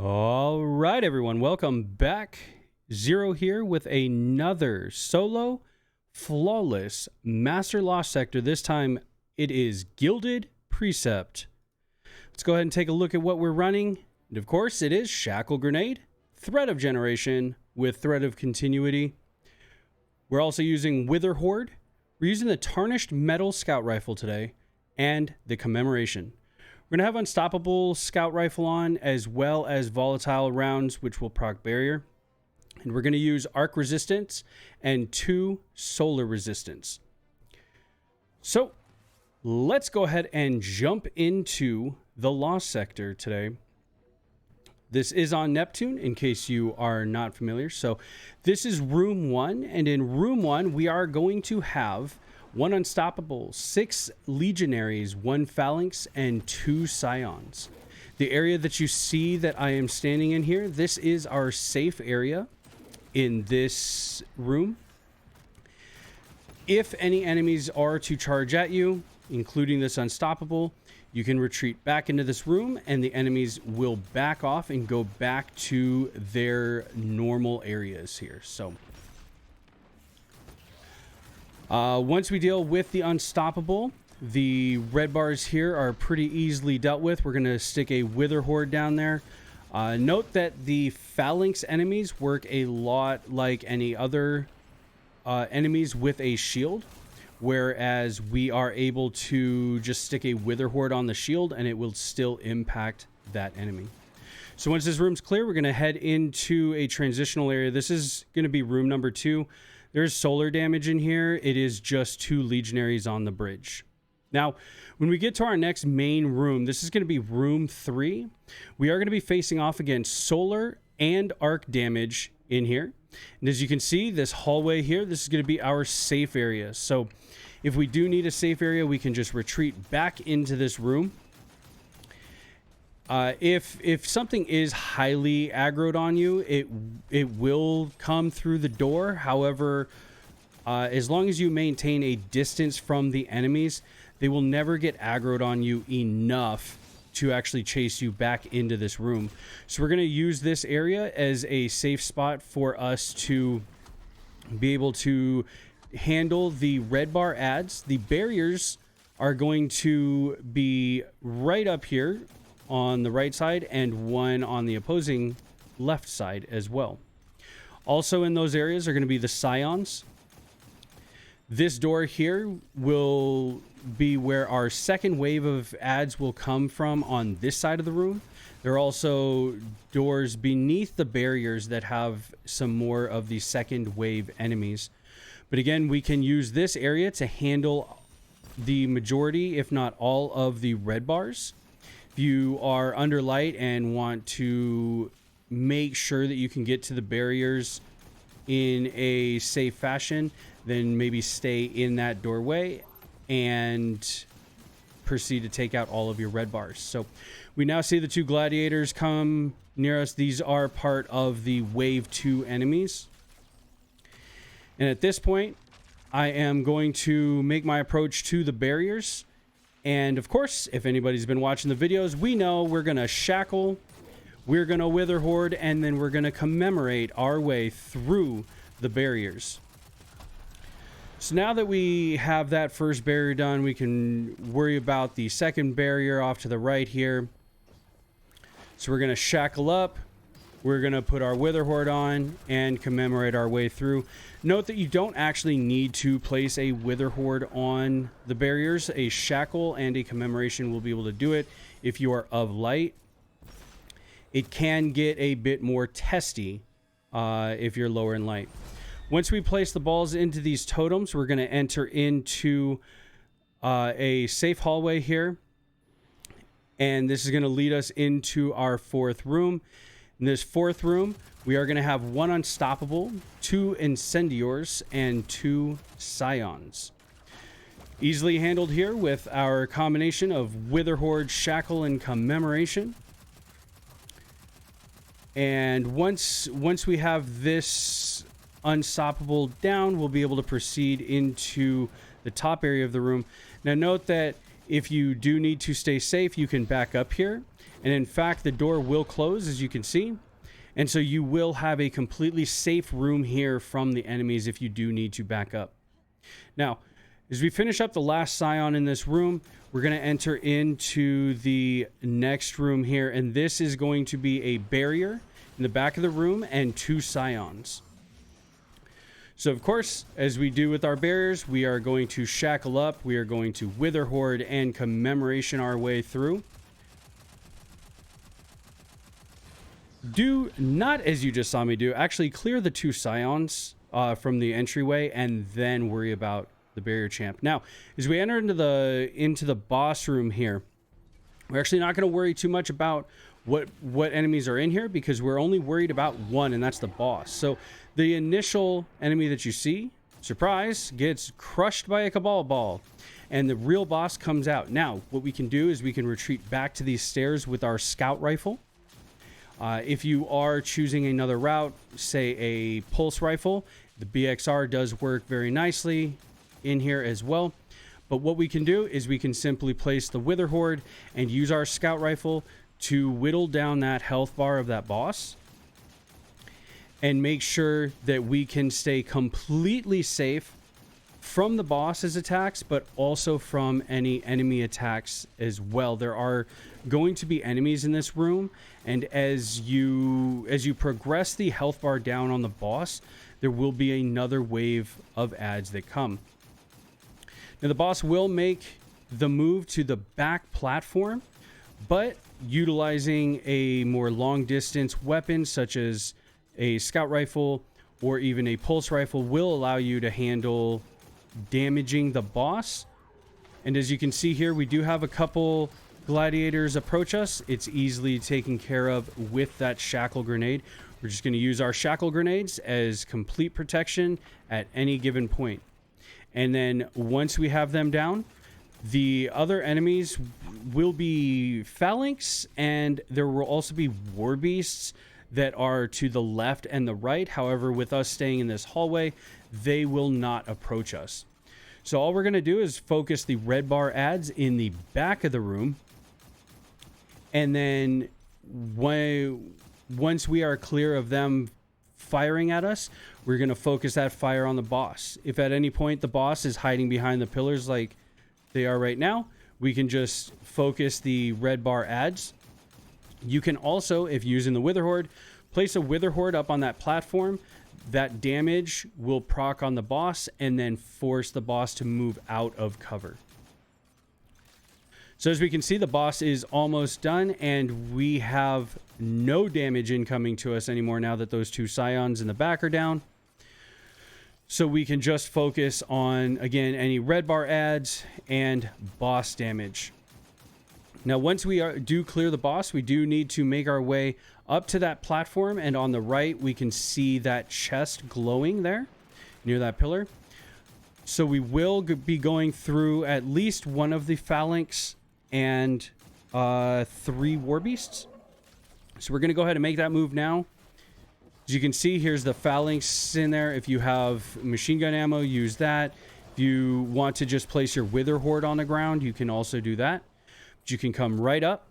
All right, everyone, welcome back. Zero here with another solo, flawless Master Lost Sector. This time it is Gilded Precept. Let's go ahead and take a look at what we're running. And of course, it is Shackle Grenade, Threat of Generation with Threat of Continuity. We're also using Wither Horde. We're using the Tarnished Metal Scout Rifle today and the Commemoration. We're going to have Unstoppable Scout Rifle on, as well as Volatile Rounds, which will proc Barrier. And we're going to use Arc Resistance and 2 Solar Resistance. So, let's go ahead and jump into the Lost Sector today. This is on Neptune, in case you are not familiar. So, this is Room 1, and in Room 1, we are going to have 1 Unstoppable, 6 Legionaries, 1 Phalanx, and 2 Scions. The area that you see that I am standing in here, this is our safe area in this room. If any enemies are to charge at you, including this Unstoppable, you can retreat back into this room and the enemies will back off and go back to their normal areas here. So once we deal with the Unstoppable, the red bars here are pretty easily dealt with. We're going to stick a Wither Horde down there. Note that the Phalanx enemies work a lot like any other enemies with a shield, whereas we are able to just stick a Wither Horde on the shield and it will still impact that enemy. So once this room's clear, we're going to head into a transitional area. This is going to be room number 2. There's solar damage in here. It is just 2 Legionaries on the bridge. Now, when we get to our next main room, this is going to be room 3. We are going to be facing off against solar and arc damage in here. And as you can see, this hallway here, this is going to be our safe area. So if we do need a safe area, we can just retreat back into this room. If something is highly aggroed on you, it will come through the door. However, as long as you maintain a distance from the enemies, they will never get aggroed on you enough to actually chase you back into this room. So we're going to use this area as a safe spot for us to be able to handle the red bar adds. The barriers are going to be right up here on the right side and 1 on the opposing left side as well. Also in those areas are going to be the Scions. This door here will be where our second wave of adds will come from on this side of the room. There are also doors beneath the barriers that have some more of the second wave enemies. But again, we can use this area to handle the majority, if not all, of the red bars. If you are under light and want to make sure that you can get to the barriers in a safe fashion, then maybe stay in that doorway and proceed to take out all of your red bars. So we now see the 2 gladiators come near us. These are part of the wave 2 enemies. And at this point, I am going to make my approach to the barriers. And of course, if anybody's been watching the videos, we know we're going to shackle, we're going to Wither Horde, and then we're going to commemorate our way through the barriers. So now that we have that first barrier done, we can worry about the second barrier off to the right here. So we're going to shackle up. We're going to put our Wither Horde on and commemorate our way through. Note that you don't actually need to place a Wither Horde on the barriers. A shackle and a commemoration will be able to do it if you are of light. It can get a bit more testy if you're lower in light. Once we place the balls into these totems, we're going to enter into a safe hallway here. And this is going to lead us into our 4th room. In this 4th room, we are going to have 1 Unstoppable, 2 Incendiors, and 2 Scions. Easily handled here with our combination of Wither Horde, Shackle, and Commemoration. And once we have this Unstoppable down, we'll be able to proceed into the top area of the room. Now note that if you do need to stay safe, you can back up here. And in fact, the door will close, as you can see. And so you will have a completely safe room here from the enemies if you do need to back up. Now, as we finish up the last Scion in this room, we're going to enter into the next room here. And this is going to be a barrier in the back of the room and 2 Scions. So, of course, as we do with our barriers, we are going to shackle up. We are going to Wither Horde and Commemoration our way through. Do not, as you just saw me do, actually clear the 2 Scions from the entryway and then worry about the barrier champ. Now, as we enter into the boss room here, we're actually not going to worry too much about what enemies are in here, because we're only worried about one, and that's the boss. So the initial enemy that you see, surprise, gets crushed by a Cabal ball, and the real boss comes out. Now, what we can do is we can retreat back to these stairs with our scout rifle. If you are choosing another route, say a pulse rifle, the BXR does work very nicely in here as well. But what we can do is we can simply place the Wither Horde and use our scout rifle to whittle down that health bar of that boss and make sure that we can stay completely safe from the boss's attacks, but also from any enemy attacks as well. There are going to be enemies in this room, and as you progress the health bar down on the boss, there will be another wave of adds that come. Now, the boss will make the move to the back platform, but utilizing a more long distance weapon such as a scout rifle or even a pulse rifle will allow you to handle damaging the boss. And as you can see here, we do have a couple gladiators approach us. It's easily taken care of with that shackle grenade. We're just going to use our shackle grenades as complete protection at any given point. And then once we have them down, the other enemies will be phalanx, and there will also be war beasts that are to the left and the right. However, with us staying in this hallway, they will not approach us. So all we're going to do is focus the red bar adds in the back of the room. And then once we are clear of them firing at us, we're going to focus that fire on the boss. If at any point the boss is hiding behind the pillars like they are right now, we can just focus the red bar adds. You can also, if using the Wither Horde, place a Wither Horde up on that platform. That damage will proc on the boss and then force the boss to move out of cover. So as we can see, the boss is almost done, and we have no damage incoming to us anymore now that those 2 Scions in the back are down. So we can just focus on, again, any red bar adds and boss damage. Now, once we do clear the boss, we do need to make our way up to that platform, and on the right, we can see that chest glowing there near that pillar. So we will be going through at least one of the phalanx and 3 war beasts. So we're going to go ahead and make that move now. As you can see, here's the phalanx in there. If you have machine gun ammo, use that. If you want to just place your Wither Horde on the ground, you can also do that. But you can come right up,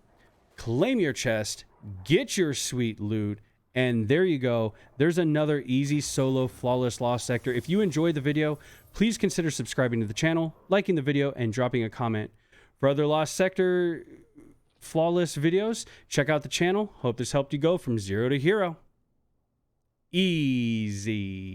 claim your chest, get your sweet loot, and there you go. There's another easy solo flawless lost sector. If you enjoyed the video, please consider subscribing to the channel, liking the video, and dropping a comment. For other lost sector flawless videos, check out the channel. Hope this helped you go from 0 to hero. Easy.